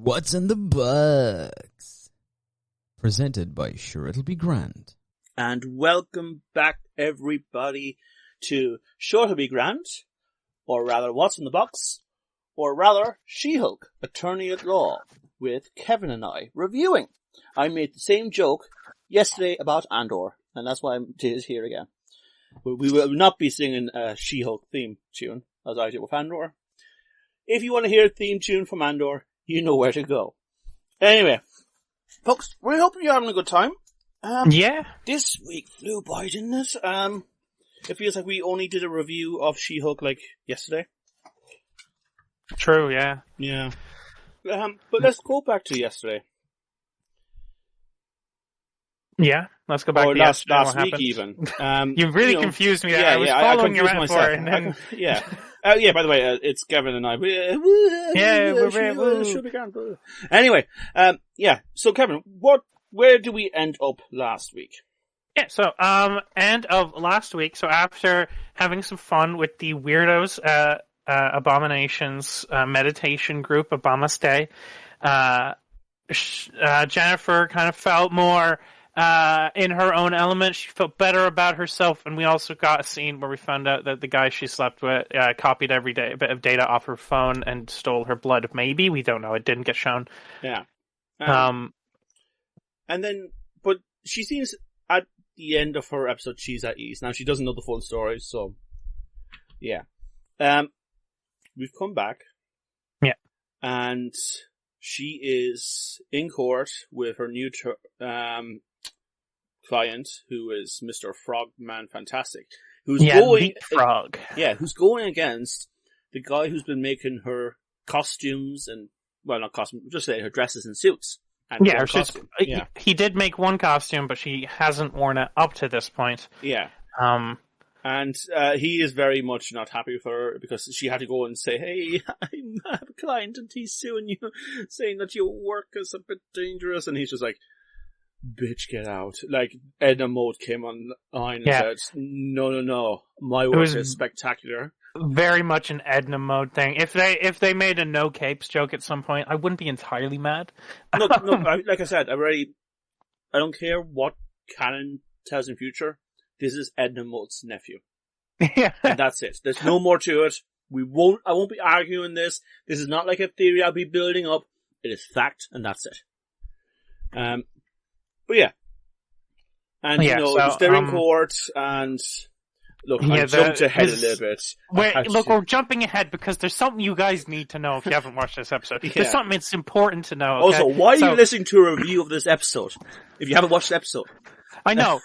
What's in the Box? Presented by Sure It'll Be Grand. And welcome back, everybody, to Sure It'll Be Grand, or rather, What's in the Box, or rather, She-Hulk, Attorney at Law, with Kevin and I reviewing. I made the same joke yesterday about Andor, and that's why I'm here again. We will not be singing a She-Hulk theme tune, as I did with Andor. If you want to hear a theme tune from Andor, you know where to go. Anyway, folks, we're hoping you're having a good time. Yeah. This week flew by, didn't it? It feels like we only did a review of She-Hulk, like, yesterday. True, yeah. Yeah. But let's go back to yesterday. Yeah, let's go back or to last yesterday. week, even. You've really confused me there. I was following your metaphor, and then... Yeah. Yeah, by the way, it's Kevin and I. Anyway, yeah. So, Kevin, where do we end up last week? Yeah, so, end of last week, so after having some fun with the Weirdos, Abominations, meditation group, Obamaste, Jennifer kind of felt more in her own element. She felt better about herself, and we also got a scene where we found out that the guy she slept with copied every day a bit of data off her phone and stole her blood. Maybe, we don't know. It didn't get shown. Yeah. And then, but she seems at the end of her episode she's at ease. Now she doesn't know the full story, so yeah. We've come back. Yeah. And she is in court with her new client, who is Mr. Frogman Fantastic, who's going Frog. Yeah, who's going against the guy who's been making her costumes and, well, not costumes, just say her dresses and suits. And yeah, he did make one costume, but she hasn't worn it up to this point. Yeah. And he is very much not happy with her because she had to go and say, hey, I have a client and he's suing you, saying that your work is a bit dangerous. And he's just like, bitch, get out. Like, Edna Mode came online and said, no, my work is spectacular. Very much an Edna Mode thing. If they made a no capes joke at some point, I wouldn't be entirely mad. No, like I said, I don't care what canon tells in future. This is Edna Mode's nephew. Yeah. And that's it. There's no more to it. I won't be arguing this. This is not like a theory I'll be building up. It is fact, and that's it. But yeah. And, they're in court, and look, I jumped ahead a little bit. We're jumping ahead because there's something you guys need to know if you haven't watched this episode. There's something that's important to know. Okay? Also, why are you listening to a review of this episode if you haven't watched the episode? I know.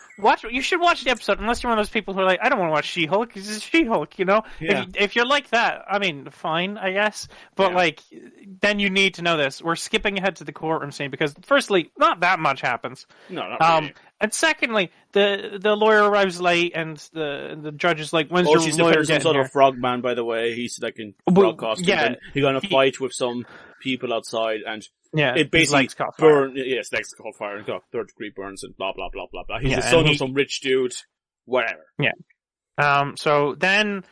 You should watch the episode unless you're one of those people who are like, I don't want to watch She-Hulk. This is She-Hulk, you know? Yeah. If you're like that, I mean, fine, I guess. But, then you need to know this. We're skipping ahead to the courtroom scene because, firstly, not that much happens. No, not really. And secondly, the lawyer arrives late and the judge is like, when's your lawyer she's some sort of frogman, by the way. He's like in frog costume. Yeah, and he's going to fight with some people outside and... Yeah, it basically his legs caught fire and got third-degree burns and blah, blah, blah, blah, blah. He's the son of some rich dude, whatever. Yeah. So then,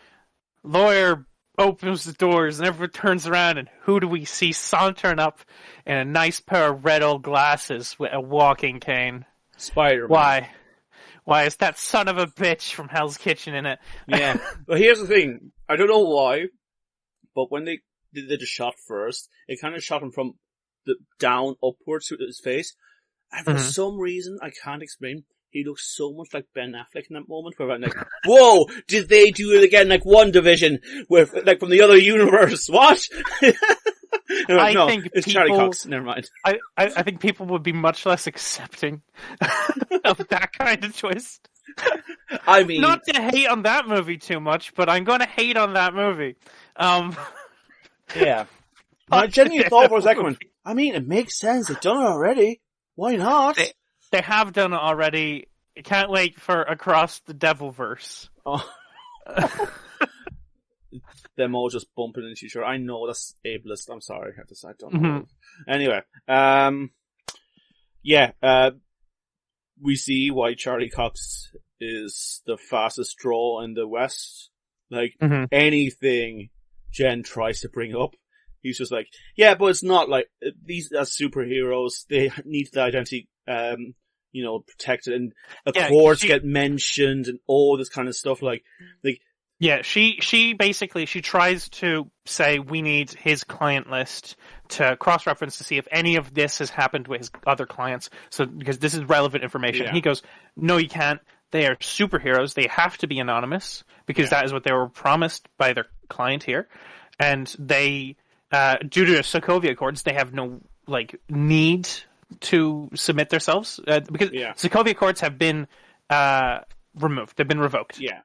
lawyer opens the doors and everyone turns around and who do we see sauntering up in a nice pair of red old glasses with a walking cane? Spider-Man. Why is that son of a bitch from Hell's Kitchen in it? Yeah. But here's the thing. I don't know why, but when they did the shot first, it kind of shot him from the down upwards to his face, and for some reason I can't explain, he looks so much like Ben Affleck in that moment where I'm like, whoa, did they do it again like WandaVision with like from the other universe? What? I think it's Charlie Cox. Never mind. I think people would be much less accepting of that kind of twist. I mean, not to hate on that movie too much, but I'm going to hate on that movie. Yeah. I genuinely thought for a second, I mean, it makes sense. They've done it already. Why not? They have done it already. I can't wait for Across the Devilverse. Oh. Them all just bumping into each other. I know that's ableist. I'm sorry. I don't know. Anyway, we see why Charlie Cox is the fastest draw in the West. Like, anything Jen tries to bring up, he's just like, yeah, but it's not like, these are superheroes, they need the identity, protected, and accords get mentioned, and all this kind of stuff, yeah, she basically, she tries to say we need his client list to cross-reference to see if any of this has happened with his other clients, so because this is relevant information. He goes, no, you can't. They are superheroes. They have to be anonymous because that is what they were promised by their client here. And they, due to Sokovia Accords, they have no, need to submit themselves because Sokovia Accords have been removed. They've been revoked. Yeah.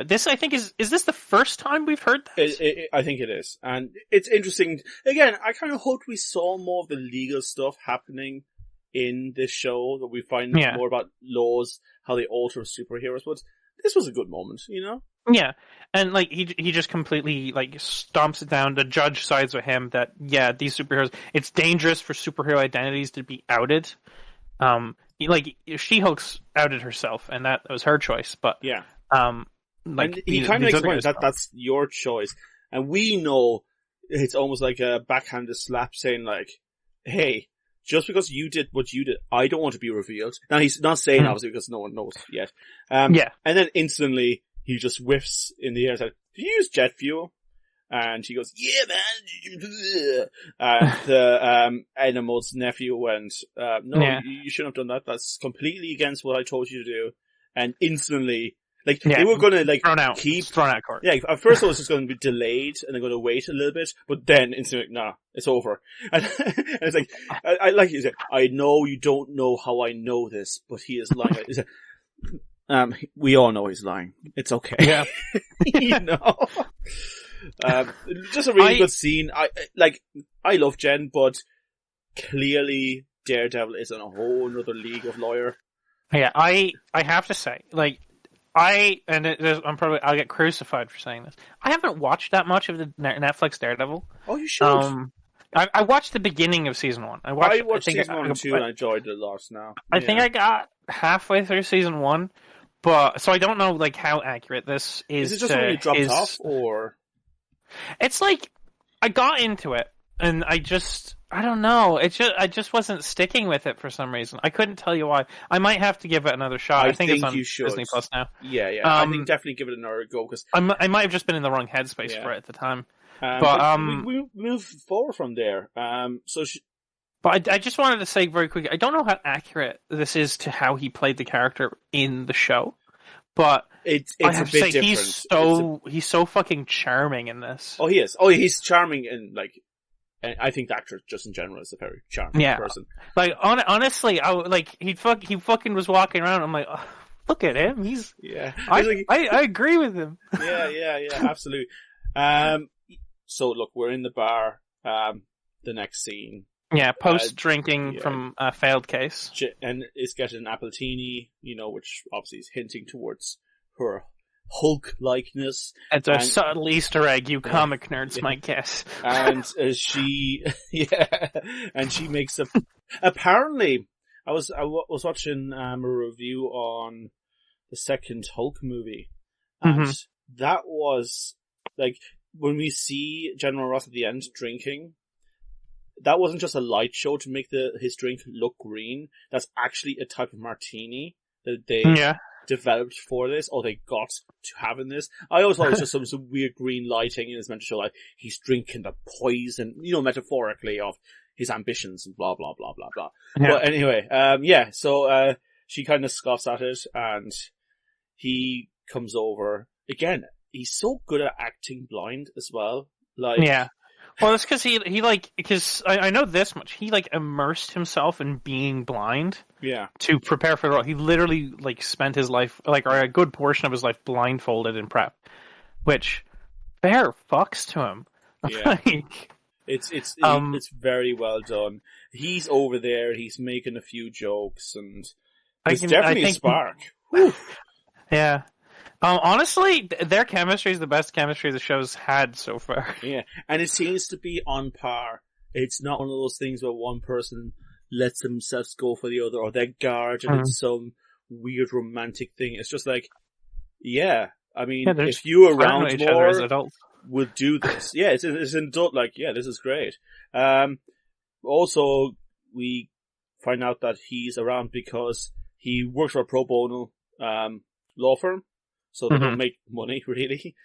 This, I think, is this the first time we've heard that? I think it is. And it's interesting. Again, I kind of hoped we saw more of the legal stuff happening in this show, that we find more about laws, how they alter superheroes. But this was a good moment, Yeah. And, he just completely, stomps it down. The judge sides with him that, these superheroes, it's dangerous for superhero identities to be outed. She-Hulk's outed herself, and that was her choice, but... Yeah. And he kind of explains that that's your choice. And we know it's almost like a backhanded slap saying, hey, just because you did what you did, I don't want to be revealed. Now, he's not saying obviously because no one knows yet. And then instantly, he just whiffs in the air and says, "Did you use jet fuel?" And she goes, "Yeah, man." And Animal's nephew went, "No, you shouldn't have done that. That's completely against what I told you to do." And instantly, they were going to thrown out court. Yeah, at first it was just going to be delayed, and they're going to wait a little bit, but then instantly, nah, it's over. And it's like, I like you said, I know you don't know how I know this, but he is lying. He said, we all know he's lying. It's okay. Yeah. Just a really good scene. I love Jen, but clearly Daredevil is in a whole other league of lawyer. Yeah, I have to say, I'll get crucified for saying this. I haven't watched that much of the Netflix Daredevil. Oh, you should. I watched the beginning of season 1. I watched season 1 and 2, and I enjoyed it a lot now. I think I got halfway through season 1, but so I don't know how accurate this is. Is it just when you dropped off, or? It's I got into it, and I don't know. I just wasn't sticking with it for some reason. I couldn't tell you why. I might have to give it another shot. I think it's on Disney Plus now. Yeah. I think definitely give it another go, because I might have just been in the wrong headspace for it at the time. But we move forward from there. But I just wanted to say very quickly, I don't know how accurate this is to how he played the character in the show, but it's I have a bit to say different. he's so fucking charming in this. Oh, he is. Oh, he's charming, and I think the actor just in general is a very charming person. Honestly, he fucking was walking around. I'm like, oh, look at him. He's I agree with him. Yeah, absolutely. So look, we're in the bar. The next scene. Yeah, post-drinking from a failed case. And is getting an appletini, which obviously is hinting towards her Hulk likeness. It's a subtle Easter egg, you comic nerds might guess. And she makes apparently, I was watching a review on the second Hulk movie, and that was when we see General Ross at the end drinking, that wasn't just a light show to make his drink look green. That's actually a type of martini that they developed for this, or they got to have in this. I always thought it was just some weird green lighting, and it's meant to show he's drinking the poison, metaphorically, of his ambitions and blah, blah, blah, blah, blah. Yeah. But anyway, so she kind of scoffs at it, and he comes over. Again, he's so good at acting blind as well. Well, it's because because I know this much. He immersed himself in being blind. Yeah. To prepare for the role. He literally spent his life, or a good portion of his life, blindfolded in prep, which fair fucks to him. Yeah. It's very well done. He's over there. He's making a few jokes, and there's definitely a spark. Yeah. Honestly, their chemistry is the best chemistry the show's had so far. Yeah, and it seems to be on par. It's not one of those things where one person lets themselves go for the other, or they're guarded in some weird romantic thing. It's just if you were around more, would do this. Yeah, it's an adult, like, yeah, this is great. Also, we find out that he's around because he works for a pro bono law firm, so they don't make money, really.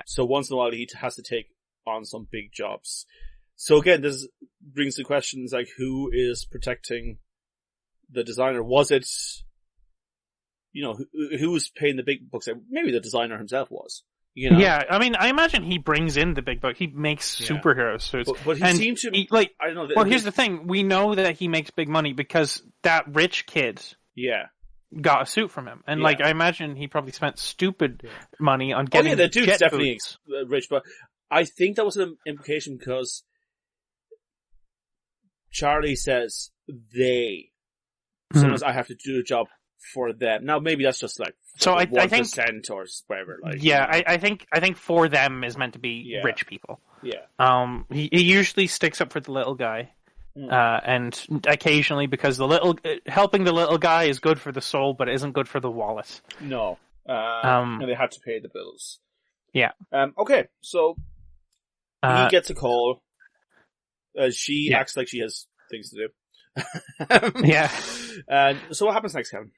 So once in a while, he has to take on some big jobs. So again, this brings the questions like, who is protecting the designer? Was it, who was paying the big bucks? Maybe the designer himself was. Yeah, I mean, I imagine he brings in the big buck. He makes superhero suits. But he seems to... I don't know. Well, here's the thing. We know that he makes big money because that rich kid got a suit from him. And, I imagine he probably spent stupid money on getting the dude's definitely boots. Rich, but I think that was an implication because Charlie says they. Sometimes I have to do a job for them. Now, maybe that's just like... So I think 1% or whatever. I think for them is meant to be rich people. Yeah. He usually sticks up for the little guy, and occasionally because helping the little guy is good for the soul, but it isn't good for the wallet. No. And they had to pay the bills. Yeah. Okay, so he gets a call. She acts like she has things to do. Yeah. And so what happens next, Kevin?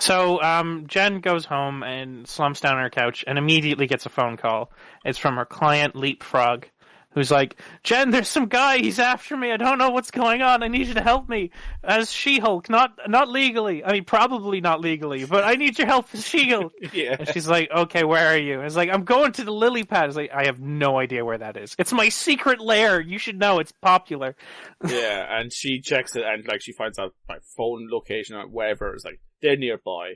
So, Jen goes home and slumps down on her couch and immediately gets a phone call. It's from her client, Leapfrog, who's like, Jen, there's some guy, he's after me, I don't know what's going on, I need you to help me. As She-Hulk, not legally, I mean, probably not legally, but I need your help as She-Hulk. And she's like, okay, where are you? It's like, I'm going to the lily pad. It's like, I have no idea where that is. It's my secret lair, you should know, it's popular. Yeah, and she checks it and, she finds out my phone location or wherever, it's like, they're nearby.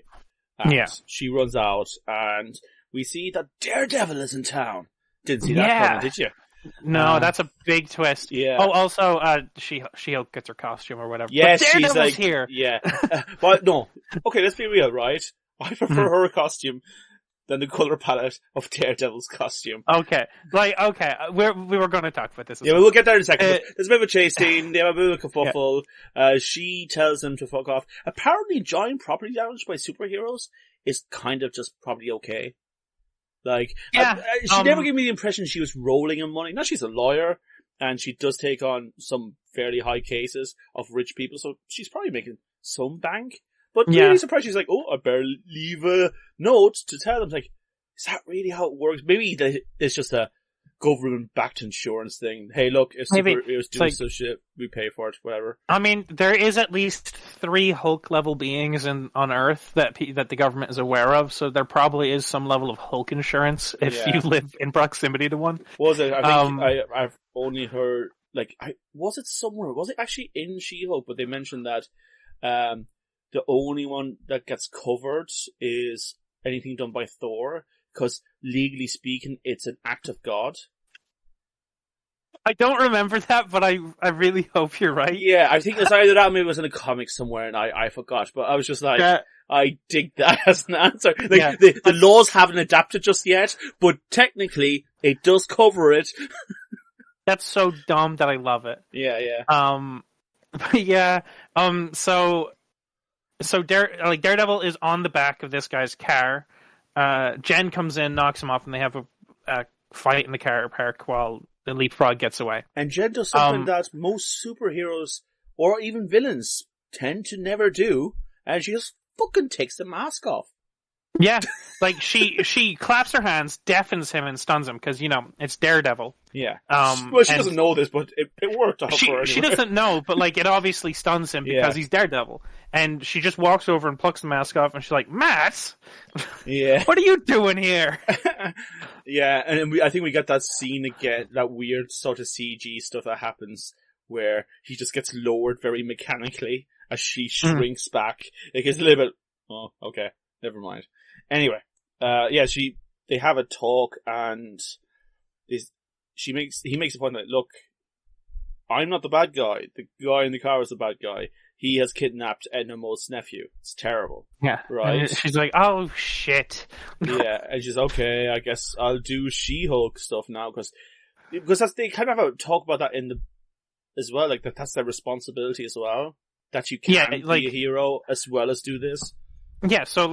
And she runs out, and we see that Daredevil is in town. Didn't see that coming, did you? No, that's a big twist. Yeah. Oh, also, She-Hulk gets her costume or whatever. Yes, but Daredevil's she's like, here. Yeah. But no. Okay, let's be real, right? I prefer her costume than the color palette of Daredevil's costume. Okay. We were going to talk about this. Yeah, we'll get there in a second. There's a bit of a chase scene. They have a bit of a kerfuffle. She tells him to fuck off. Apparently, enjoying property damage by superheroes is kind of just probably okay. She never gave me the impression she was rolling in money. Now, she's a lawyer, and she does take on some fairly high cases of rich people, so she's probably making some bank. But really surprised, she's like, I better leave a note to tell them. Like, is that really how it works? Maybe it's just a government-backed insurance thing. Hey, look, if superheroes do some shit, we pay for it, whatever. I mean, there is at least 3 Hulk-level beings on Earth that the government is aware of, so there probably is some level of Hulk insurance if you live in proximity to one. Was it? I think I've only heard, was it somewhere? Was it actually in She-Hulk? But they mentioned that the only one that gets covered is anything done by Thor, because legally speaking, it's an act of God. I don't remember that, but I really hope you're right. Yeah, I think it's either that or maybe it was in a comic somewhere and I forgot, but I was just like, I dig that as an answer. The laws haven't adapted just yet, but technically, it does cover it. That's so dumb that I love it. So Daredevil is on the back of this guy's car. Jen comes in, knocks him off, and they have a fight in the car park while the Leapfrog gets away. And Jen does something that most superheroes or even villains tend to never do, and she just fucking takes the mask off. Yeah, she claps her hands, deafens him, and stuns him because it's Daredevil. Yeah. Well, she doesn't know this, but it worked out for her. Anyway. She doesn't know, but it obviously stuns him because he's Daredevil. And she just walks over and plucks the mask off, and she's like, "Matt, what are you doing here?" Yeah, and I think we get that scene again, that weird sort of CG stuff that happens where he just gets lowered very mechanically as she shrinks back. It gets a little bit. Oh, okay, never mind. Anyway, they have a talk, and he makes the point that, look, I'm not the bad guy. The guy in the car is the bad guy. He has kidnapped Edna Mode's nephew. It's terrible. Yeah. Right? And she's like, oh, shit. Yeah, and she's okay, I guess I'll do She-Hulk stuff now, because they kind of talk about that as well, that's their responsibility as well. That you can't be a hero as well as do this. Yeah, so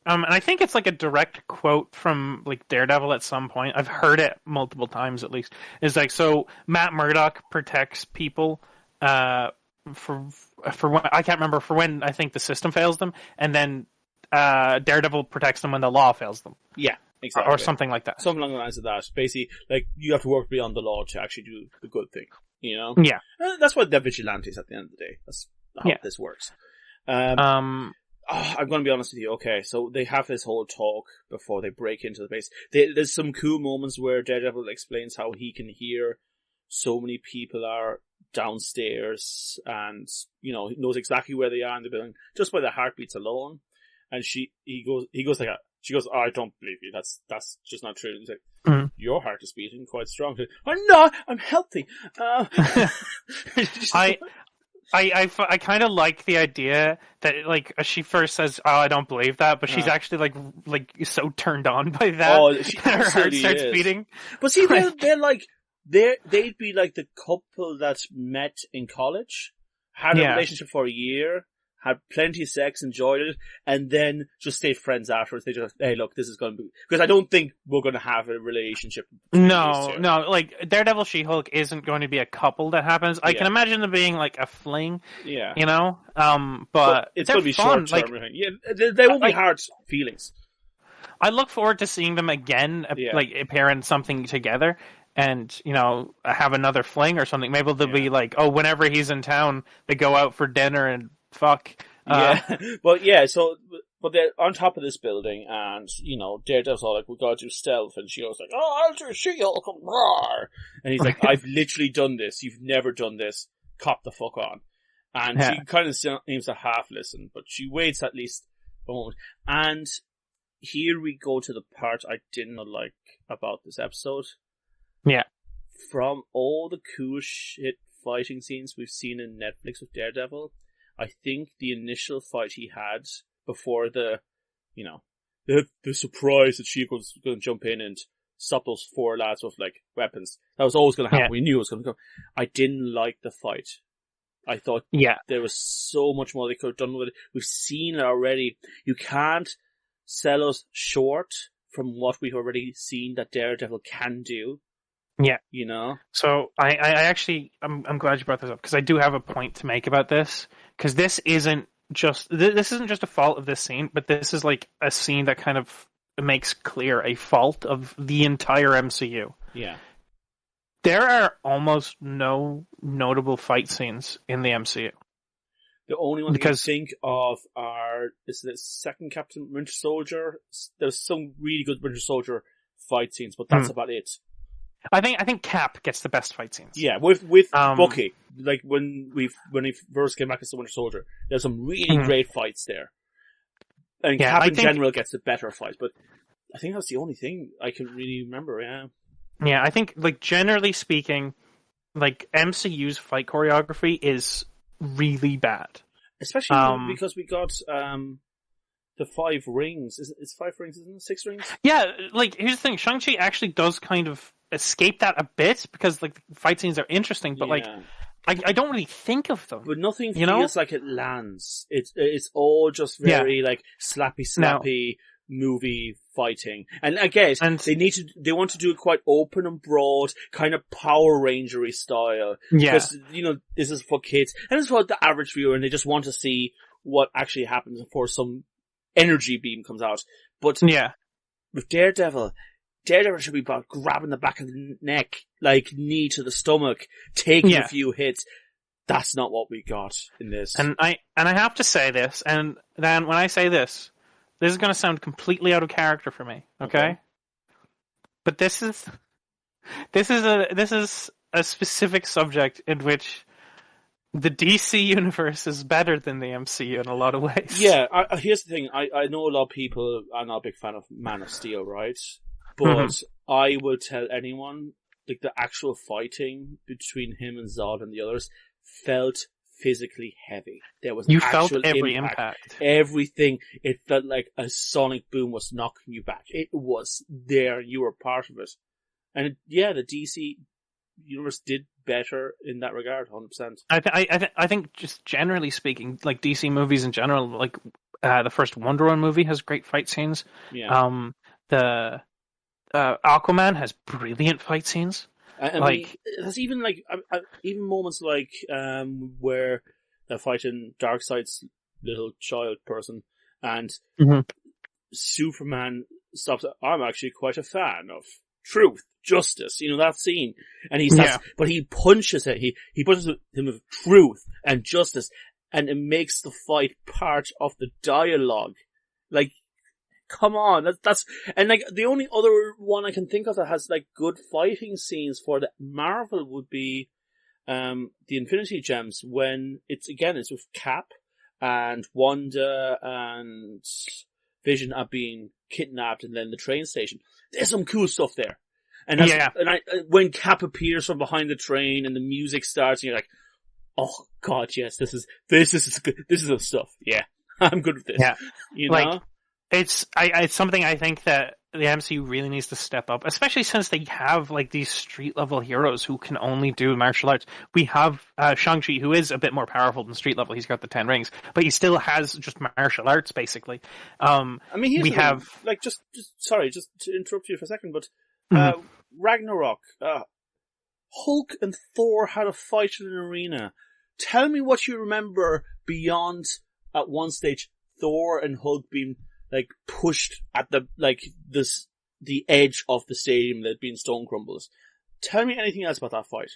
And I think it's like a direct quote from like Daredevil at some point. I've heard it multiple times at least. It's like, so Matt Murdock protects people for when, I can't remember, for when I think the system fails them, and then Daredevil protects them when the law fails them. Yeah, exactly. Or something like that. Something along the lines of that. Basically, like, you have to work beyond the law to actually do the good thing, you know? Yeah. That's why they're vigilantes at the end of the day. That's how this works. I'm going to be honest with you. Okay, so they have this whole talk before they break into the base. There's some cool moments where Daredevil explains how he can hear so many people are downstairs, and he knows exactly where they are in the building just by their heartbeats alone. And she goes "Oh, I don't believe you. That's just not true." And he's like, "Your heart is beating quite strong." I'm not. I'm healthy. I kind of like the idea that, like, she first says, "Oh, I don't believe that," but she's actually like so turned on by that. Oh, that her heart starts beating. But see, they're like they'd be like the couple that met in college, had a relationship for a year, had plenty of sex, enjoyed it, and then just stayed friends afterwards. They just, hey, look, this is going to be... Because I don't think we're going to have a relationship. No, like, Daredevil She-Hulk isn't going to be a couple that happens. I can imagine them being, like, a fling, but it's going to be short-term. Like, they won't be hard feelings. I look forward to seeing them again, like, appear in something together, and, have another fling or something. Maybe they'll be like, oh, whenever he's in town, they go out for dinner and fuck. But they're on top of this building, and Daredevil's all like, "We gotta do stealth," and she goes like, "Oh, I'll do She-Hulk," and he's like, "I've literally done this. You've never done this. Cop the fuck on." And she kind of seems to half listen, but she waits at least a moment. And here we go to the part I didn't like about this episode. Yeah, from all the cool shit fighting scenes we've seen in Netflix with Daredevil, I think the initial fight he had before the surprise that she was going to jump in and stop those four lads with, like, weapons. That was always going to happen. We knew it was going to come. I didn't like the fight. I thought there was so much more they could have done with it. We've seen it already. You can't sell us short from what we've already seen that Daredevil can do. Yeah. So I'm glad you brought this up, because I do have a point to make about this, because this isn't just a fault of this scene, but this is like a scene that kind of makes clear a fault of the entire MCU. Yeah. There are almost no notable fight scenes in the MCU. The only one I can think of is the second Captain Winter Soldier. There's some really good Winter Soldier fight scenes, but that's about it. I think Cap gets the best fight scenes. Yeah, with Bucky, like when he first came back as the Winter Soldier, there's some really great fights there. And Cap in general gets the better fights, but I think that's the only thing I can really remember. Yeah. Yeah, I think, like, generally speaking, like, MCU's fight choreography is really bad, especially because we got the 5 rings. It's 5 rings, isn't it? 6 rings? Yeah, like, here's the thing. Shang-Chi actually does kind of escape that a bit, because, like, the fight scenes are interesting, but, like, I don't really think of them. But nothing feels like it lands. It's all just very, like, slappy movie fighting. And I guess they want to do it quite open and broad, kind of Power Ranger-y style. Yeah. Because, this is for kids. And it's for the average viewer, and they just want to see what actually happens before some energy beam comes out. But with Daredevil should be about grabbing the back of the neck, like knee to the stomach, taking a few hits. That's not what we got in this. And I have to say this, and then when I say this is going to sound completely out of character for me, okay? But this is a specific subject in which the DC universe is better than the MCU in a lot of ways. Yeah, here's the thing. I know a lot of people are not a big fan of Man of Steel, right? But I will tell anyone, like, the actual fighting between him and Zod and the others felt physically heavy. There was felt every impact. Everything. It felt like a sonic boom was knocking you back. It was there. You were part of it. And the DC universe did better in that regard, 100%. I think just generally speaking, like, DC movies in general, like, The first Wonder Woman movie has great fight scenes. Yeah. The Aquaman has brilliant fight scenes. I mean, there's even even moments like where they're fighting Darkseid's little child person, and Superman stops. I'm actually quite a fan of truth, justice. That scene, and but he punches it. He punches him with truth and justice, and it makes the fight part of the dialogue. Like, come on, that's and like the only other one I can think of that has like good fighting scenes for the Marvel would be the Infinity Gems, when it's with Cap and Wanda and Vision are being kidnapped, and then the train station. There's some cool stuff there, and when Cap appears from behind the train and the music starts, and you're like, oh god, yes, this is good. This is the stuff. Yeah, I'm good with this. Yeah, know. It's something I think that the MCU really needs to step up, especially since they have like these street level heroes who can only do martial arts. We have Shang-Chi, who is a bit more powerful than street level. He's got the 10 rings, but he still has just martial arts basically. I mean, we have like just sorry, just to interrupt you for a second, but Ragnarok, Hulk and Thor had a fight in an arena. Tell me what you remember beyond at one stage Thor and Hulk being like pushed at the edge of the stadium that had been stone crumbles. Tell me anything else about that fight.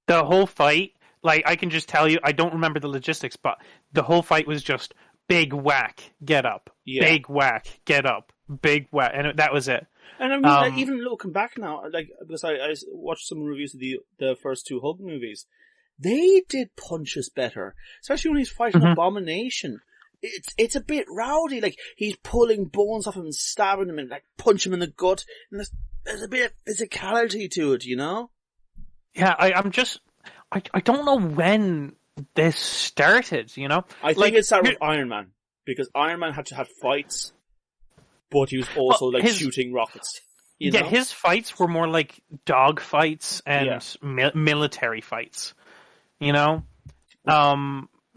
The whole fight, like, I can just tell you, I don't remember the logistics, but the whole fight was just big whack, get up, big whack, get up, big whack, and that was it. And I mean, like, even looking back now, like, because I watched some reviews of the first two Hulk movies, they did punches better, especially when he's fighting Abomination. It's a bit rowdy, like, he's pulling bones off him and stabbing him and, like, punch him in the gut, and there's a bit of physicality to it, Yeah, I don't know when this started, I think it started with Iron Man, because Iron Man had to have fights, but he was also, shooting rockets. You know? His fights were more like dog fights and military fights,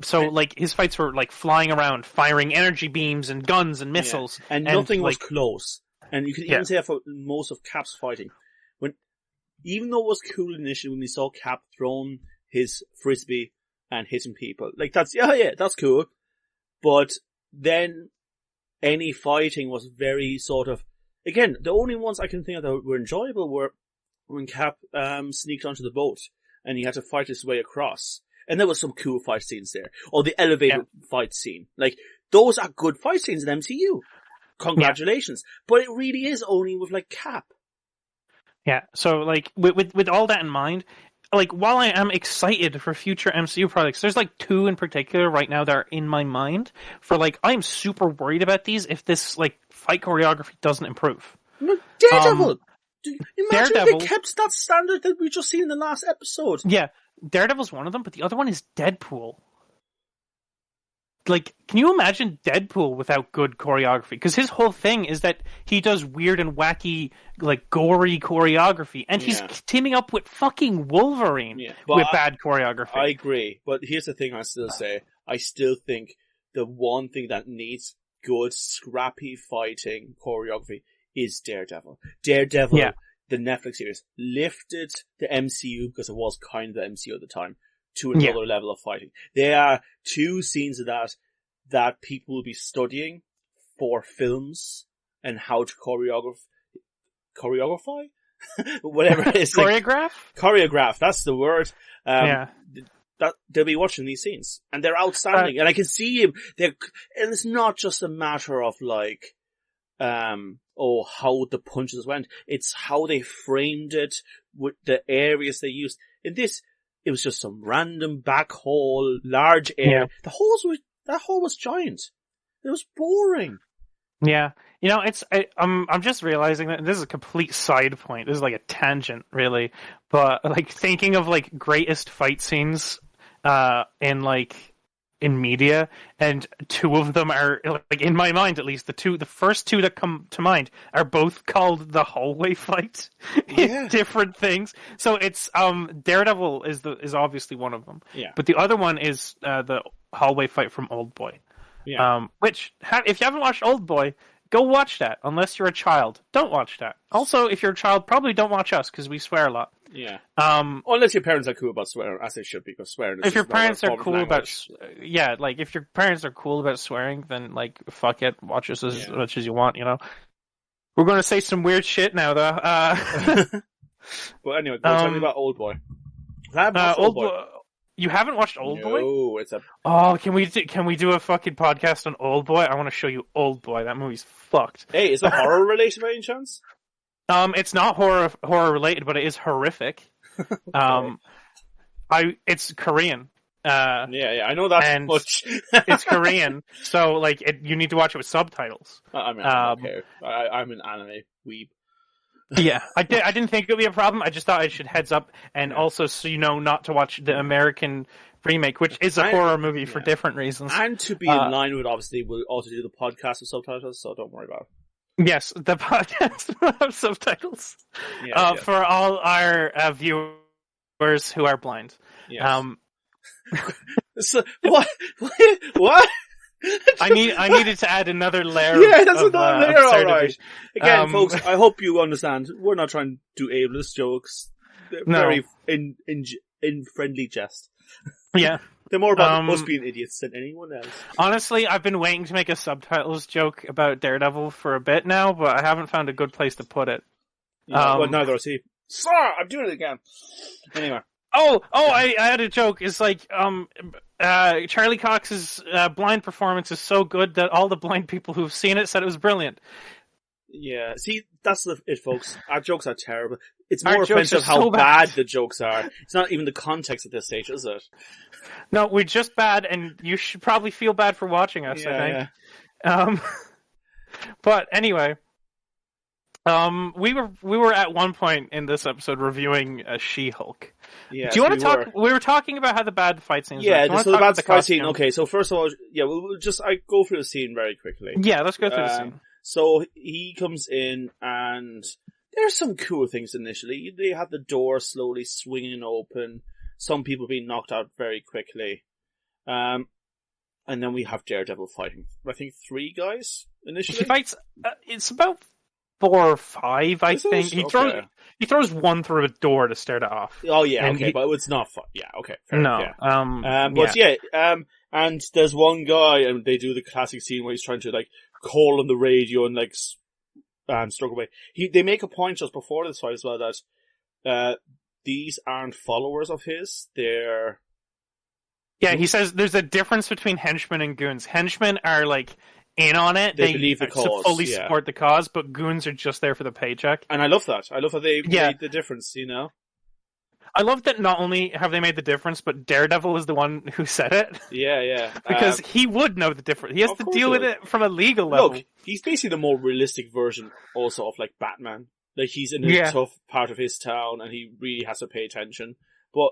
So, like, his fights were, like, flying around, firing energy beams and guns and missiles. Yeah. And nothing was close. And you could even say that for most of Cap's fighting. Even though it was cool initially when we saw Cap throwing his frisbee and hitting people. Like, that's cool. But then any fighting was very sort of... Again, the only ones I can think of that were enjoyable were when Cap sneaked onto the boat and he had to fight his way across. And there was some cool fight scenes there. Or the elevator fight scene. Like, those are good fight scenes in MCU. Congratulations. Yeah. But it really is only with, like, Cap. Yeah, so, like, with all that in mind, like, while I am excited for future MCU projects, there's, like, two in particular right now that are in my mind for, like, I'm super worried about these if this, like, fight choreography doesn't improve. No, Daredevil! Imagine if they kept that standard that we just seen in the last episode. Yeah. Daredevil's one of them, but the other one is Deadpool. Like, can you imagine Deadpool without good choreography? Because his whole thing is that he does weird and wacky, like, gory choreography, and he's teaming up with fucking Wolverine with bad choreography. I agree, but here's the thing I still say. I still think the one thing that needs good, scrappy fighting choreography is Daredevil. Daredevil, the Netflix series, lifted the MCU, because it was kind of the MCU at the time, to another level of fighting. There are two scenes of that people will be studying for films and how to choreography? Whatever it is. Choreograph? Choreograph, that's the word. That they'll be watching these scenes. And they're outstanding. And I can see him. And it's not just a matter of like, how the punches went. It's how they framed it with the areas they used. In this, it was just some random back hole, large area. Yeah. That hole was giant. It was boring. Yeah. I'm just realizing that this is a complete side point. This is like a tangent, really. But like thinking of like greatest fight scenes, in media, and two of them are, like, in my mind at least, the first two that come to mind are both called the hallway fight. Different things. So it's Daredevil is obviously one of them. Yeah. But the other one is the hallway fight from Oldboy. Yeah. If you haven't watched Oldboy, go watch that. Unless you're a child, don't watch that. Also, if you're a child, probably don't watch us because we swear a lot. Yeah. Unless your parents are cool about swearing, as they should be, because swearing is if your parents are cool about, language. if your parents are cool about swearing, then like fuck it, watch us as much as you want. We're going to say some weird shit now, though. But anyway, tell me about Oldboy. I haven't watched Oldboy. You haven't watched Oldboy? No, it's a... Oh, can we do a fucking podcast on Oldboy? I want to show you Oldboy. That movie's fucked. Hey, is it horror related by any chance? It's not horror related, but it is horrific. It's Korean. Yeah, I know that much. It's Korean, so you need to watch it with subtitles. I'm okay. I'm an anime weeb. Yeah, I didn't think it would be a problem. I just thought I should heads up, and also so you know not to watch the American remake, which is a horror movie for different reasons. And to be in line with, obviously, we'll also do the podcast with subtitles, so don't worry about it. Yes, the podcast will have subtitles for all our viewers who are blind. Yes. So, what? I needed to add another layer. Yeah, that's another layer, alright. Again, folks, I hope you understand. We're not trying to do ableist jokes. They're very in friendly jest. Yeah. They're more about us being idiots than anyone else. Honestly, I've been waiting to make a subtitles joke about Daredevil for a bit now, but I haven't found a good place to put it. Yeah, well, neither has he. Sorry, I'm doing it again. Anyway. I had a joke. It's like, Charlie Cox's blind performance is so good that all the blind people who've seen it said it was brilliant. Yeah, see, that's it, folks. Our jokes are terrible. It's more offensive how bad the jokes are. It's not even the context at this stage, is it? No, we're just bad, and you should probably feel bad for watching us, I think. Yeah. But anyway, we were at one point in this episode reviewing She-Hulk. Yeah. Do you want to talk? We were talking about how the bad fight scenes. Yeah, so the bad fight scene. Okay, so first of all, I go through the scene very quickly. Yeah, let's go through the scene. So he comes in, and there's some cool things initially. They have the door slowly swinging open. Some people being knocked out very quickly. And then we have Daredevil fighting, I think, 3 guys initially. He fights, it's about 4 or 5, I think. He throws one through a door to start it off. Oh yeah, okay, but it's not fun. Yeah, okay. Fair enough. And there's one guy, and they do the classic scene where he's trying to, call on the radio and stroke away. They make a point just before this fight as well that, these aren't followers of his, they're... Yeah, he says there's a difference between henchmen and goons. Henchmen are, in on it. They believe the cause. Fully support the cause, but goons are just there for the paycheck. And I love that. I love how they made the difference, I love that not only have they made the difference, but Daredevil is the one who said it. Yeah. Because he would know the difference. He has to deal with it from a legal level. Look, he's basically the more realistic version also of, Batman. He's in a tough part of his town, and he really has to pay attention. But,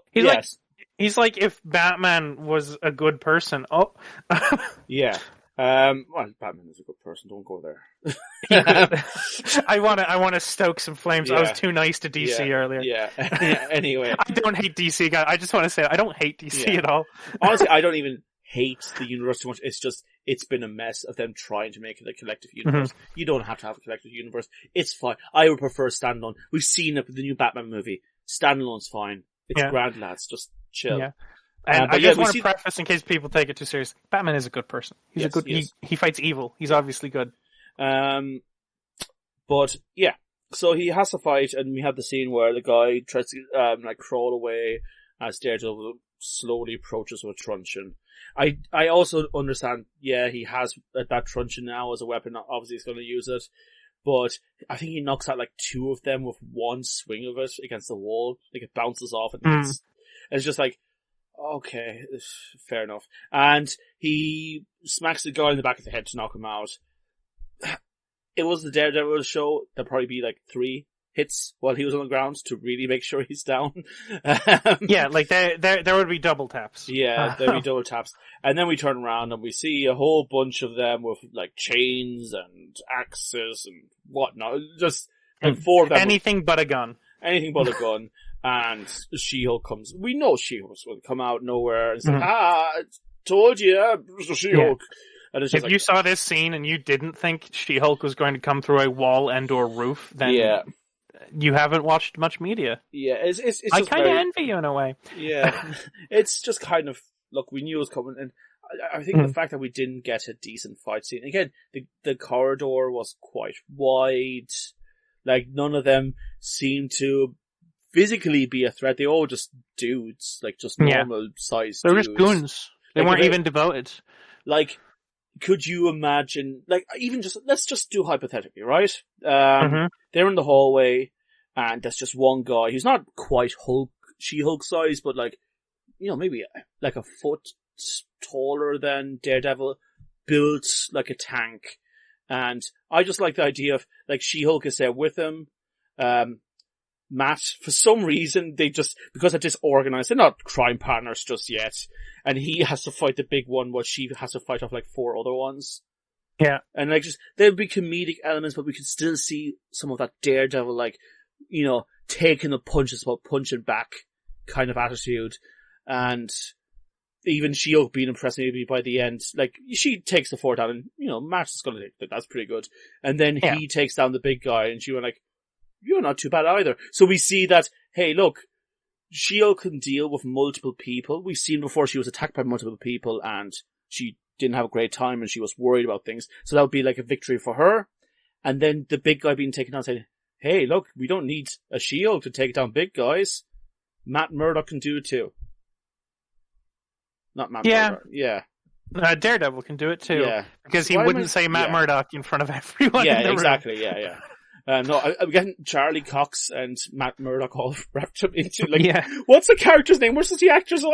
he's like if Batman was a good person. Oh. Yeah. Well, Batman is a good person. Don't go there. I want to stoke some flames. Yeah. I was too nice to DC earlier. Yeah. Anyway, I don't hate DC, guys. I just want to say I don't hate DC at all. Honestly, I don't even hate the universe too much. It's just it's been a mess of them trying to make it a collective universe. Mm-hmm. You don't have to have a collective universe. It's fine. I would prefer standalone. We've seen it with the new Batman movie. Standalone's fine. It's grand, lads. Just chill. Yeah. And I just want to preface, in case people take it too seriously, Batman is a good person. He's a good. He fights evil. He's obviously good. But yeah, so he has to fight, and we have the scene where the guy tries to crawl away as Daredevil slowly approaches with a truncheon. I also understand. Yeah, he has that truncheon now as a weapon. Obviously, he's going to use it. But I think he knocks out 2 of them with one swing of it against the wall. It bounces off, and it's just okay, fair enough. And he smacks the guy in the back of the head to knock him out. It was the Daredevil show. There'll probably be 3 hits while he was on the ground to really make sure he's down. Yeah, there would be double taps. Yeah, there'd be double taps. And then we turn around and we see a whole bunch of them with chains and axes and whatnot. Just 4 of them. Anything but a gun. Anything but a gun. And She-Hulk comes. We know She-Hulk's going to come out nowhere and say, told you, Mr. She-Hulk. And it's just if you saw this scene and you didn't think She-Hulk was going to come through a wall and/or roof, then you haven't watched much media. Yeah, it's I just kind of very... envy you in a way. Yeah, it's just kind of, look, we knew it was coming, and I think the fact that we didn't get a decent fight scene, again, the corridor was quite wide, like, none of them seemed to physically be a threat. They all just dudes, like, just normal sized dudes. They were just goons. They weren't even devoted. Like, could you imagine, like, even just, let's just do hypothetically, right? They're in the hallway, and there's just one guy who's not quite She-Hulk size, but like, you know, maybe like a foot taller than Daredevil, built like a tank. And I just like the idea of, like, She-Hulk is there with him. Matt, for some reason, they just, because they're disorganized, they're not crime partners just yet. And he has to fight the big one while she has to fight off like 4 other ones. Yeah. And like, just, there'll be comedic elements, but we can still see some of that Daredevil, like, you know, taking the punches while punching back kind of attitude. And even She-Hulk being impressed maybe by the end. Like, she takes the fort down and, you know, Matt's gonna take that. That's pretty good. And then he takes down the big guy and she went like, you're not too bad either. So we see that, hey, look, She-Hulk can deal with multiple people. We've seen before she was attacked by multiple people and she didn't have a great time and she was worried about things. So that would be like a victory for her. And then the big guy being taken down saying, hey, look, we don't need a She-Hulk to take down big guys. Matt Murdock can do it too. Not Matt Murdock. Yeah. Daredevil can do it too. Yeah. Because he wouldn't say Matt Murdock in front of everyone. Yeah, in the exactly. Room. Yeah. No, I'm getting Charlie Cox and Matt Murdock all wrapped up into, like, what's the character's name? What's the actor's?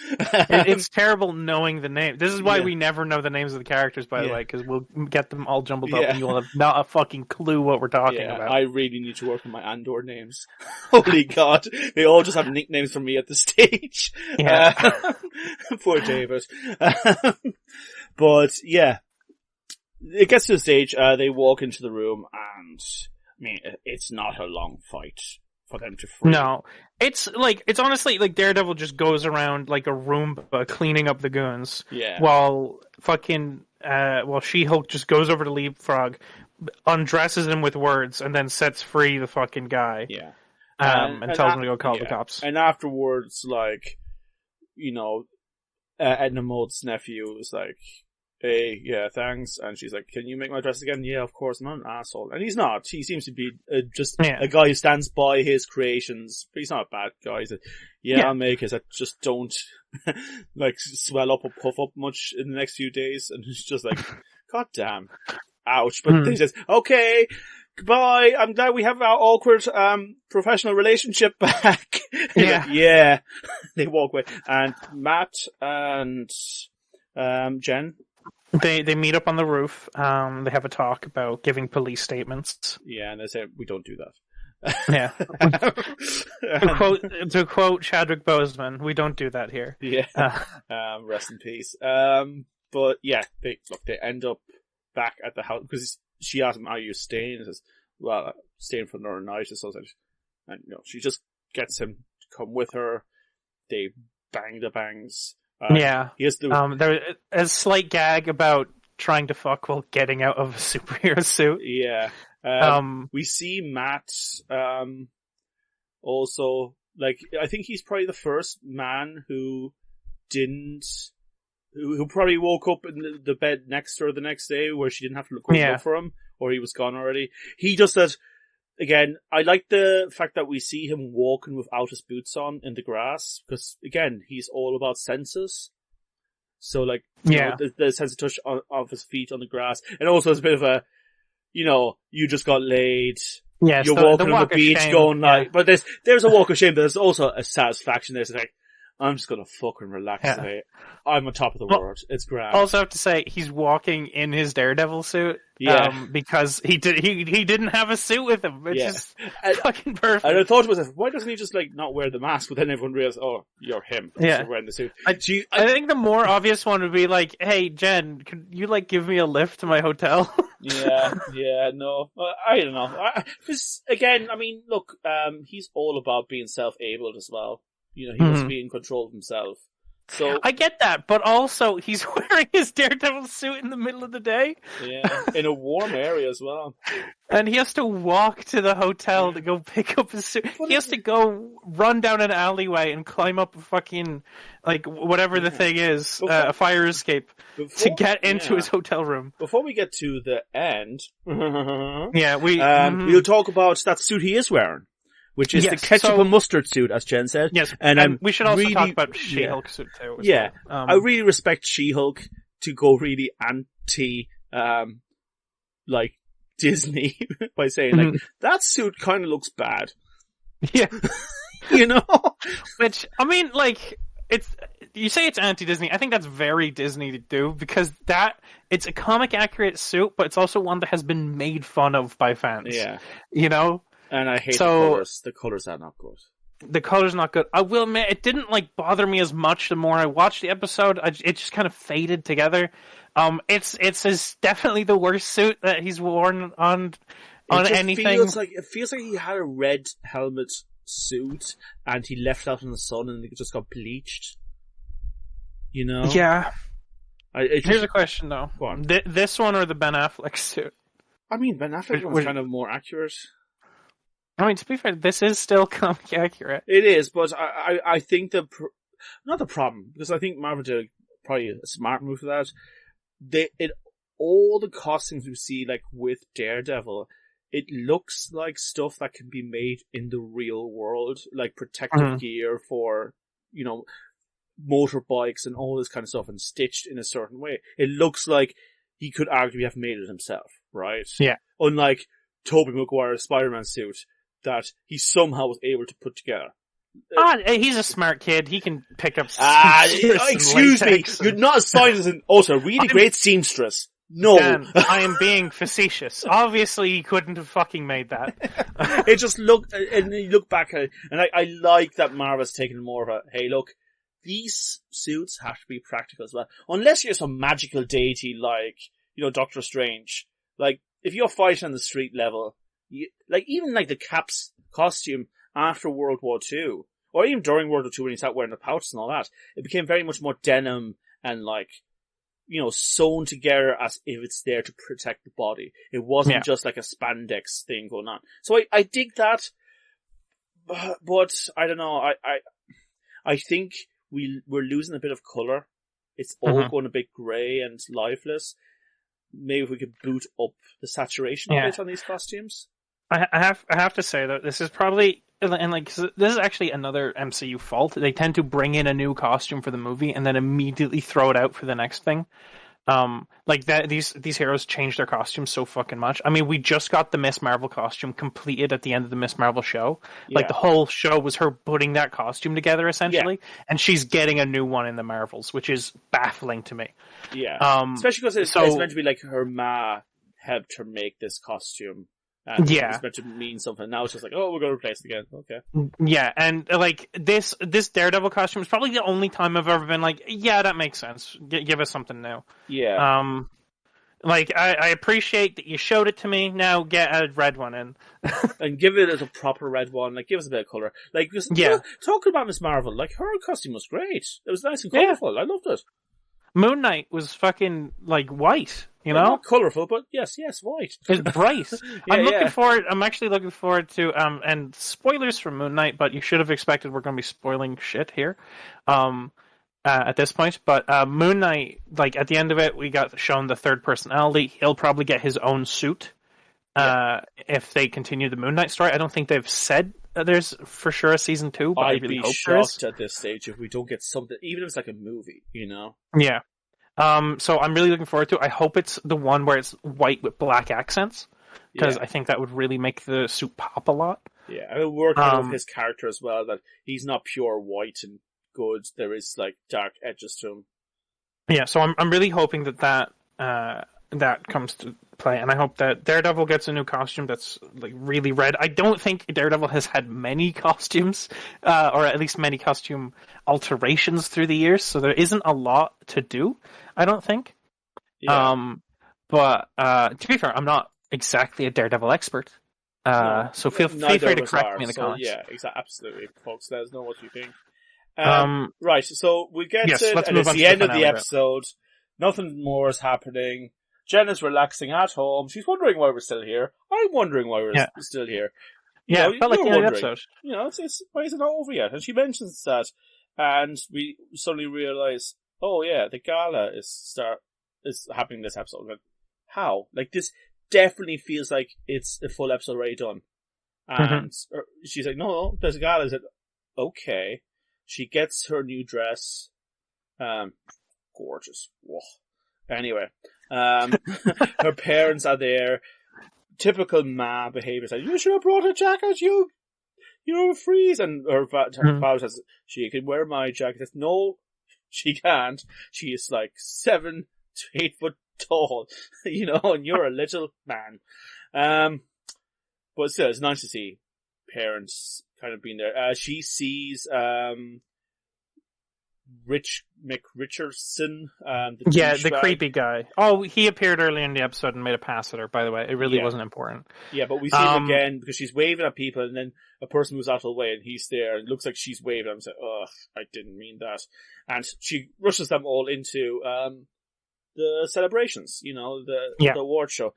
It's terrible knowing the name. This is why we never know the names of the characters, by the way, because we'll get them all jumbled up and you'll have not a fucking clue what we're talking about. I really need to work on my Andor names. Holy God. They all just have nicknames for me at the stage. Yeah. Poor David. But, yeah. It gets to the stage, they walk into the room, and, I mean, it's not a long fight for them to free. No. It's honestly, like, Daredevil just goes around like a Roomba cleaning up the goons. Yeah. While She-Hulk just goes over to Leapfrog, undresses him with words, and then sets free the fucking guy. Yeah. And tells him to go call the cops. And afterwards, like, you know, Edna Mode's nephew is like, hey, yeah, thanks. And she's like, can you make my dress again? Yeah, of course. I'm not an asshole. And he's not. He seems to be just a guy who stands by his creations. But he's not a bad guy. He's like, I'll make it. I just don't, like, swell up or puff up much in the next few days. And it's just like, God damn. Ouch. But then he says, okay, goodbye. I'm glad we have our awkward, professional relationship back. Yeah. They walk away. And Matt and, Jen, They meet up on the roof. They have a talk about giving police statements. Yeah, and they say, we don't do that. Yeah. to quote Chadwick Boseman, we don't do that here. Yeah. Rest in peace. But yeah, they end up back at the house because she asks him, are you staying? He says, well, I'm staying for another night or something. And, you know, she just gets him to come with her. They bang the bangs. He has to... There's a slight gag about trying to fuck while getting out of a superhero suit. Yeah. We see Matt, also, like, I think he's probably the first man who probably woke up in the bed next to her the next day where she didn't have to look for him, or he was gone already. He just said, again, I like the fact that we see him walking without his boots on in the grass, because, again, he's all about senses. So, like, you know, the sense of touch of his feet on the grass. And also it's a bit of a, you know, you just got laid. Yes, you're walking on the beach going like, but there's a walk of shame, but there's also a satisfaction there. It's like, I'm just gonna fucking relax today. I'm on top of the world. It's grand. Also have to say, he's walking in his Daredevil suit. Because he didn't have a suit with him. It's just fucking perfect. And I thought to myself, why doesn't he just, like, not wear the mask? But then everyone realized, oh, you're him. Yeah. You're wearing the suit. I think the more obvious one would be like, hey, Jen, could you, like, give me a lift to my hotel? No. I don't know. Because, again, I mean, look, he's all about being self-abled as well. You know, he must be in control of himself. So I get that, but also he's wearing his Daredevil suit in the middle of the day. Yeah, in a warm area as well. And he has to walk to the hotel to go pick up his suit. He has to go run down an alleyway and climb up a fucking, like, whatever the thing is, a fire escape, to get into his hotel room. Before we get to the end, we'll talk about that suit he is wearing, which is the ketchup and mustard suit, as Jen said. Yes, and we should also talk about She-Hulk suit too. I really respect She-Hulk to go really anti, like, Disney by saying, like, that suit kind of looks bad. Yeah. You know? Which, I mean, like, you say it's anti-Disney. I think that's very Disney to do, because it's a comic accurate suit, but it's also one that has been made fun of by fans. Yeah. You know? And I hate the colors. The colors are not good. The color's not good. I will admit, it didn't, like, bother me as much the more I watched the episode. It just kind of faded together. It's definitely the worst suit that he's worn on anything. It feels like he had a red helmet suit and he left out in the sun and it just got bleached. You know? Yeah. Here's a question though. Go on. This one or the Ben Affleck suit? I mean, Ben Affleck was kind of more accurate. I mean, to be fair, this is still comic accurate. It is, but I think not the problem, because I think Marvel did probably a smart move for that. All the costumes we see, like with Daredevil, it looks like stuff that can be made in the real world, like protective gear for, you know, motorbikes and all this kind of stuff, and stitched in a certain way. It looks like he could arguably have made it himself, right? Yeah. Unlike Tobey Maguire's Spider-Man suit that he somehow was able to put together. He's a smart kid. He can pick up excuse me, you're not as fine as also a really great seamstress. No. Dan, I am being facetious. Obviously, he couldn't have fucking made that. It just looked, and you look back at it, and I like that Marvel's taken more of a, hey look, these suits have to be practical as well. Unless you're some magical deity like, you know, Doctor Strange. Like, if you're fighting on the street level, even the Cap's costume after World War II, or even during World War II when he started wearing the pouches and all that, it became very much more denim and like, you know, sewn together as if it's there to protect the body. It wasn't just like a spandex thing going on. So I dig that, but I don't know, I think we're losing a bit of colour. It's all going a bit grey and lifeless. Maybe if we could boot up the saturation a bit on these costumes. I have to say that this is probably, and like, this is actually another MCU fault. They tend to bring in a new costume for the movie and then immediately throw it out for the next thing. Like that, these heroes change their costumes so fucking much. I mean, we just got the Miss Marvel costume completed at the end of the Miss Marvel show. Yeah. Like the whole show was her putting that costume together essentially, and she's getting a new one in the Marvels, which is baffling to me. Yeah, especially because it's meant to be like her ma helped her make this costume. And it's meant to mean something. Now it's just like, oh, we're going to replace it again. Okay. Yeah, and like this Daredevil costume is probably the only time I've ever been like, yeah, that makes sense. Give us something new. Yeah. Like I appreciate that you showed it to me. Now get a red one in, and give it as a proper red one. Like give us a bit of color. Like talking about Miss Marvel, like her costume was great. It was nice and colorful. I loved it. Moon Knight was fucking like white. You know, not colourful, but yes, white. It's bright. I'm actually looking forward to and spoilers for Moon Knight, but you should have expected we're going to be spoiling shit here, at this point. But Moon Knight, like at the end of it, we got shown the third personality. He'll probably get his own suit, if they continue the Moon Knight story. I don't think they've said there's for sure a season 2, but I'd really be hope shocked at this stage if we don't get something, even if it's like a movie, you know? Yeah. So I'm really looking forward to it. I hope it's the one where it's white with black accents, because I think that would really make the suit pop a lot. Yeah, I mean, working with his character as well, that he's not pure white and good. There is like dark edges to him. Yeah, so I'm really hoping that comes to play, and I hope that Daredevil gets a new costume that's like really red. I don't think Daredevil has had many costumes, or at least many costume alterations through the years, so there isn't a lot to do, I don't think. Yeah. But to be fair, I'm not exactly a Daredevil expert, so feel free to correct me in the comments. Yeah, absolutely, folks. Let us know what you think. Right, so we get yes, to it, let's and move it's on the to end the of the finale bit. episode. Nothing more is happening. Jen is relaxing at home. She's wondering why we're still here. I'm wondering why we're still here. Felt like You're the end of the wondering. episode. It's why is it not over yet? And she mentions that, and we suddenly realize, oh yeah, the gala is happening this episode. Like, how? Like, this definitely feels like it's a full episode already done. And she's like, no, there's a gala. I said, okay. She gets her new dress. Gorgeous. Whoa. Anyway, her parents are there. Typical Ma behavior. Like, you should have brought a jacket. You'll freeze. And her father says, she can wear my jacket. Says, no, she can't. She is like 7 to 8 foot tall, and you're a little man. But still, it's nice to see parents kind of being there. She sees, Mick Richardson, the creepy guy. Oh, he appeared early in the episode and made a pass at her, by the way. It really wasn't important. Yeah, but we see him again because she's waving at people, and then a person moves out of the way and he's there, and it looks like she's waving. I'm saying, ugh, I didn't mean that. And she rushes them all into the celebrations, the award show.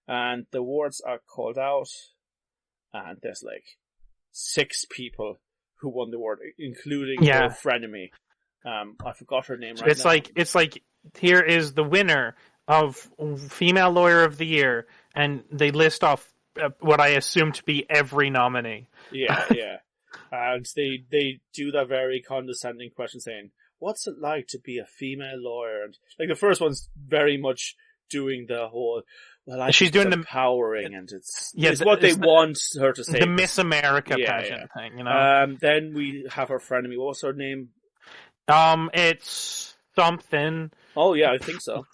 And the awards are called out, and there's like 6 people who won the award, including her frenemy. I forgot her name right now. It's like here is the winner of Female Lawyer of the Year, and they list off what I assume to be every nominee. Yeah. And they do that very condescending question saying, what's it like to be a female lawyer? And like the first one's very much doing the whole, she's doing the empowering, and it's what they want her to say. The Miss America pageant thing, Then we have her frenemy. What's her name? It's something. Oh yeah, I think so.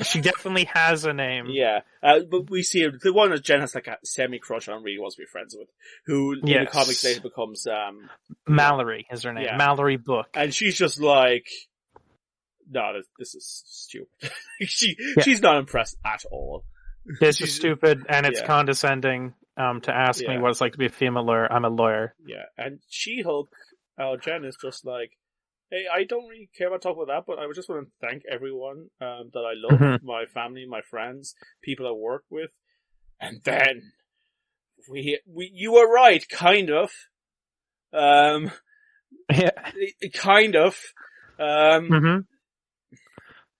She definitely has a name. Yeah, but we see her, the one that Jen has like a semi-crush on, really wants to be friends with, who in the comics later becomes Mallory is her name. Yeah. Mallory Book, and she's just like, no, this is stupid. She's not impressed at all. This is stupid, and it's condescending to ask me what it's like to be a female lawyer. I'm a lawyer. Yeah, and She-Hulk, Jen is just like, hey, I don't really care about talking about that, but I just want to thank everyone that I love, my family, my friends, people I work with. And then you were right, kind of. Kind of.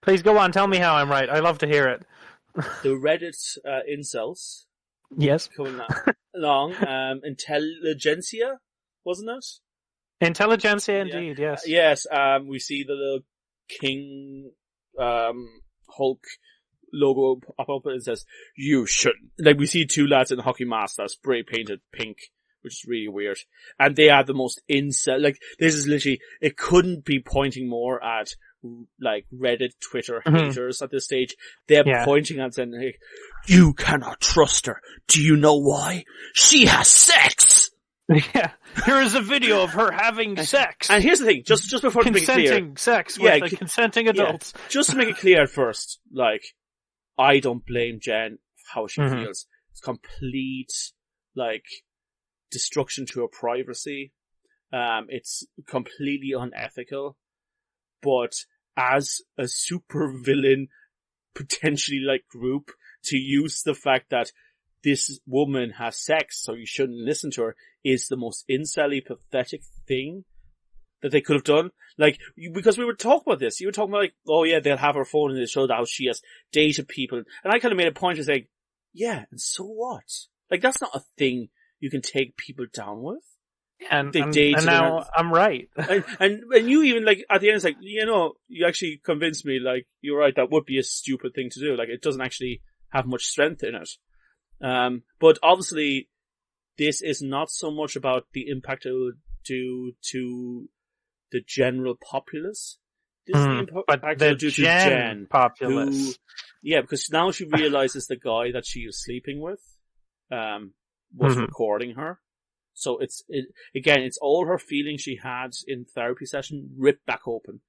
Please go on, tell me how I'm right. I love to hear it. The Reddit incels. Yes. Coming along. Intelligentsia, wasn't it? Intelligentsia, indeed, yes. Yes, we see the little King Hulk logo pop up and it says, you shouldn't. Like, we see 2 lads in a hockey mask that's spray painted pink, which is really weird. And they are the most incel, like, this is literally, it couldn't be pointing more at, like, Reddit, Twitter haters at this stage. They're pointing at saying, like, you cannot trust her. Do you know why? She has sex! Yeah, here is a video of her having sex. And here's the thing, just before to make it clear. Consenting sex with consenting adults. Yeah. Just to make it clear at first, like, I don't blame Jen how she feels. It's complete, like, destruction to her privacy. It's completely unethical. But as a super villain, potentially like group, to use the fact that this woman has sex, so you shouldn't listen to her, is the most incel-y, pathetic thing that they could have done. Like, because we were talking about this. You were talking about, like, oh yeah, they'll have her phone and they showed how she has dated people. And I kind of made a point of saying, yeah, and so what? Like, that's not a thing you can take people down with. And now I'm right. and you even, like, at the end, it's like, you actually convinced me, like, you're right, that would be a stupid thing to do. Like, it doesn't actually have much strength in it. But obviously, this is not so much about the impact it will do to the general populace. This is the impact it will do to Jen. Populace. Because now she realizes the guy that she was sleeping with, was recording her. So it's all her feelings she had in therapy session ripped back open.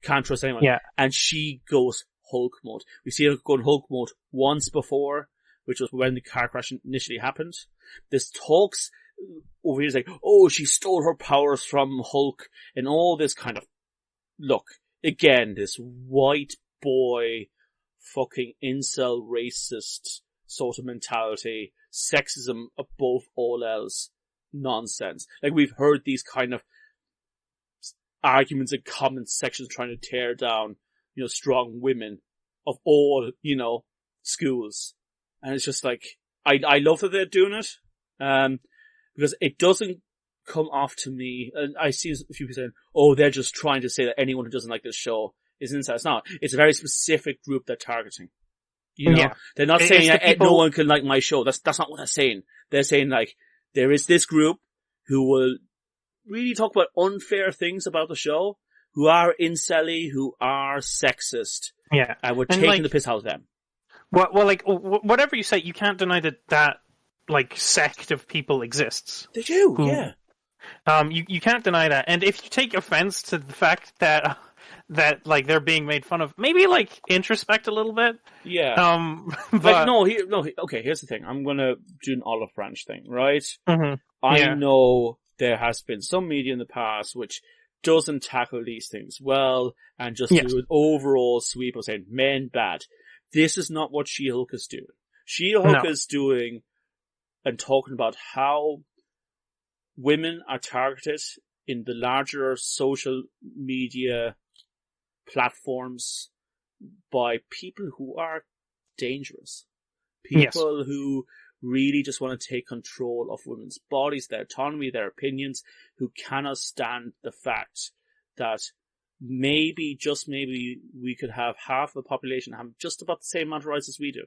Can't trust anyone. Yeah. And she goes Hulk mode. We see her going Hulk mode once before, which was when the car crash initially happened. There's talks over here is like, oh, she stole her powers from Hulk and all this kind of, look, again, this white boy fucking incel racist sort of mentality, sexism above all else nonsense. Like, we've heard these kind of arguments in comment sections trying to tear down, strong women of all, schools. And it's just like, I love that they're doing it, because it doesn't come off to me, and I see a few people saying, oh, they're just trying to say that anyone who doesn't like this show is incel. It's not. It's a very specific group they're targeting. They're not saying that no one can like my show. That's not what they're saying. They're saying, like, there is this group who will really talk about unfair things about the show, who are incel-y, who are sexist. Yeah. And we're taking the piss out of them. Well, like, whatever you say, you can't deny that like, sect of people exists. They do, yeah. You can't deny that. And if you take offense to the fact that like, they're being made fun of, maybe, like, introspect a little bit. Yeah. But... okay, here's the thing. I'm gonna do an olive branch thing, right? Mm-hmm. I know there has been some media in the past which doesn't tackle these things well, and just do an overall sweep of saying, men bad. This is not what She-Hulk is doing. She-Hulk is doing and talking about how women are targeted in the larger social media platforms by people who are dangerous. People who really just want to take control of women's bodies, their autonomy, their opinions, who cannot stand the fact that maybe, just maybe, we could have half the population have just about the same amount of rights as we do.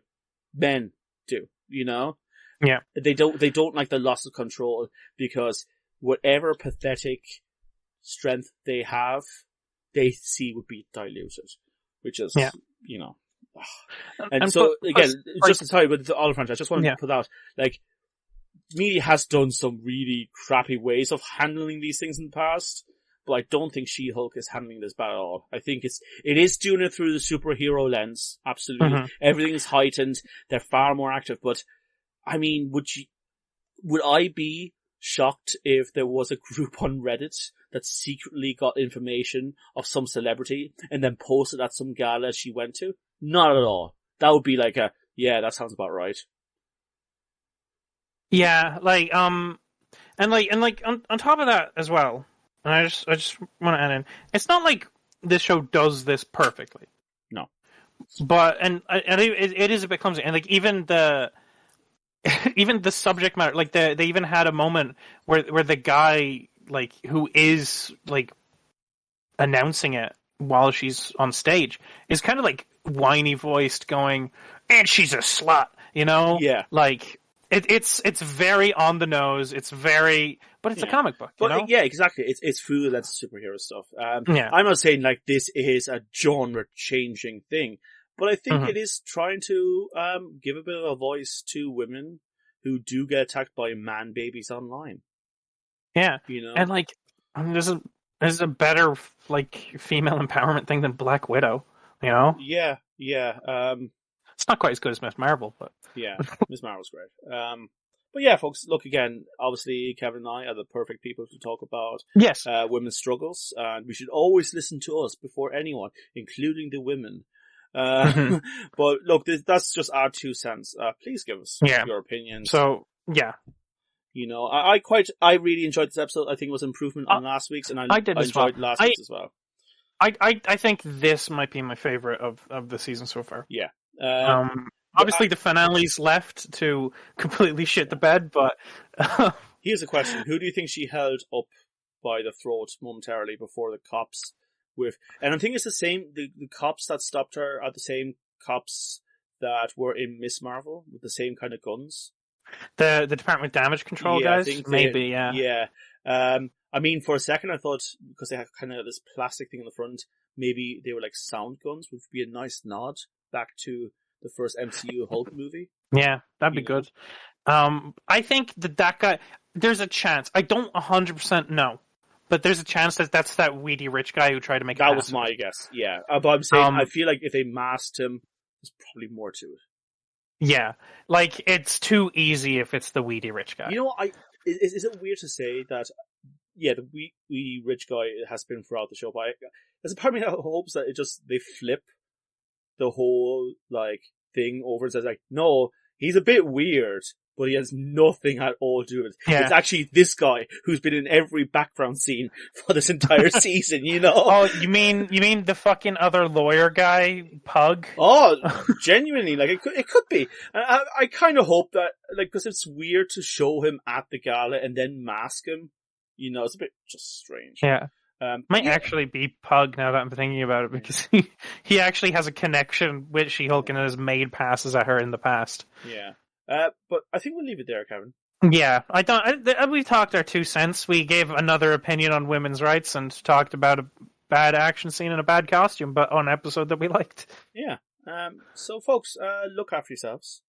Men do, Yeah. They don't like the loss of control, because whatever pathetic strength they have, they see would be diluted. Which is, And so, again, just to tell you about the olive branch, I just wanted to put out, like, media has done some really crappy ways of handling these things in the past, but I don't think She-Hulk is handling this bad at all. I think it is doing it through the superhero lens, absolutely. Mm-hmm. Everything is heightened, they're far more active, but, I mean, would I be shocked if there was a group on Reddit that secretly got information of some celebrity and then posted at some gala she went to? Not at all. That would be like that sounds about right. Yeah, like, on top of that as well, and I just want to add in, it's not like this show does this perfectly. No. But, and it is a bit clumsy, and like, even the subject matter, like, they even had a moment where the guy, like, who is, like, announcing it while she's on stage is kind of, like, whiny voiced going, and she's a slut, Yeah. Like, it's very on the nose, but it's a comic book, Yeah, exactly. It's full of that superhero stuff. I'm not saying, like, this is a genre-changing thing, but I think it is trying to give a bit of a voice to women who do get attacked by man babies online. Yeah, and, like, there's a better, like, female empowerment thing than Black Widow, Yeah. It's not quite as good as Miss Marvel, but... Yeah, Miss Marvel's great. But yeah, folks, look, again, obviously Kevin and I are the perfect people to talk about women's struggles, and we should always listen to us before anyone, including the women. But look, that's just our 2 cents. Please give us your opinions. So, yeah. I really enjoyed this episode. I think it was an improvement on last week's, and I enjoyed last week's as well. I think this might be my favorite of the season so far. Yeah. Obviously, the finale's left to completely shit the bed, but... Here's a question. Who do you think she held up by the throat momentarily before the cops with... And I think it's the same... The cops that stopped her are the same cops that were in Miss Marvel, with the same kind of guns. The Department of Damage Control guys? I think maybe, yeah. Yeah. I mean, for a second I thought, because they have kind of this plastic thing in the front, maybe they were like sound guns, which would be a nice nod back to the first MCU Hulk movie. Yeah, that'd be good. I think that guy, there's a chance. I don't 100% know, but there's a chance that that's that weedy rich guy who tried to make that was my guess, yeah. But I'm saying, I feel like if they masked him, there's probably more to it. Yeah, like, it's too easy if it's the weedy rich guy. Is it weird to say that? Yeah, the wee rich guy has been throughout the show, but there's a part of me that hopes that they flip the whole like thing over and says like, no, he's a bit weird, but he has nothing at all to do with it. Yeah. It's actually this guy who's been in every background scene for this entire season, you know? Oh, you mean the fucking other lawyer guy, Pug? Oh, genuinely, like it could be. I kind of hope that, like, because it's weird to show him at the gala and then mask him. You know, it's a bit just strange. Yeah. Might actually be Pug now that I'm thinking about it, because he actually has a connection with She-Hulk and has made passes at her in the past. Yeah. But I think we'll leave it there, Kevin. Yeah, we talked our 2 cents. We gave another opinion on women's rights and talked about a bad action scene and a bad costume, but on an episode that we liked. Yeah. So folks, look after yourselves.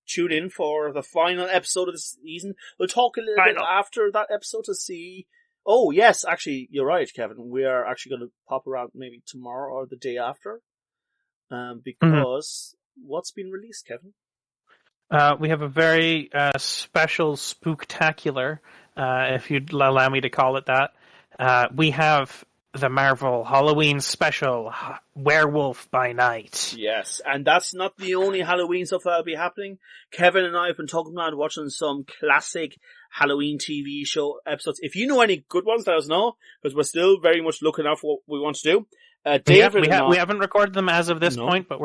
Tune in for the final episode of the season. We'll talk a little bit after that episode to see. Oh yes, actually, you're right, Kevin. We are actually going to pop around maybe tomorrow or the day after, because what's been released, Kevin? We have a very special spooktacular, if you'd allow me to call it that. We have the Marvel Halloween special, Werewolf by Night. Yes, and that's not the only Halloween stuff that'll be happening. Kevin and I have been talking about watching some classic Halloween TV show episodes. If you know any good ones, let us know, because we're still very much looking out for what we want to do. David we haven't recorded them as of this point, but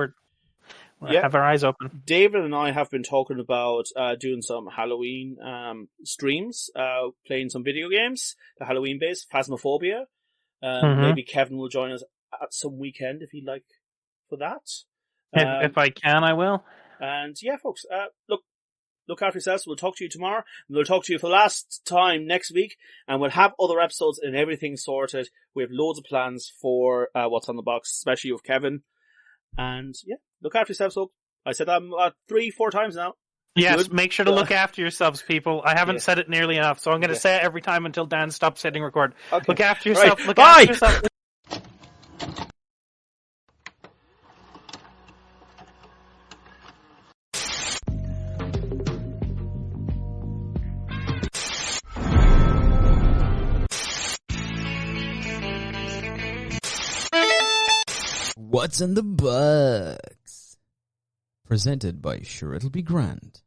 we have our eyes open. David and I have been talking about doing some Halloween streams, playing some video games, the Halloween-based Phasmophobia. Maybe Kevin will join us at some weekend if he'd like for that. If I can, I will. And yeah, folks, look after yourselves. We'll talk to you tomorrow, and we'll talk to you for the last time next week, and we'll have other episodes and everything sorted. We have loads of plans for what's on the box, especially with Kevin. And yeah, look after yourselves, folks. I said that 3-4 times now. Yes, Good. Make sure to look after yourselves, people. I haven't said it nearly enough, so I'm going to say it every time until Dan stops hitting record. Okay. Look after yourself. Right. Look Bye! after yourself. What's in the Box? Presented by Sure It'll Be Grand.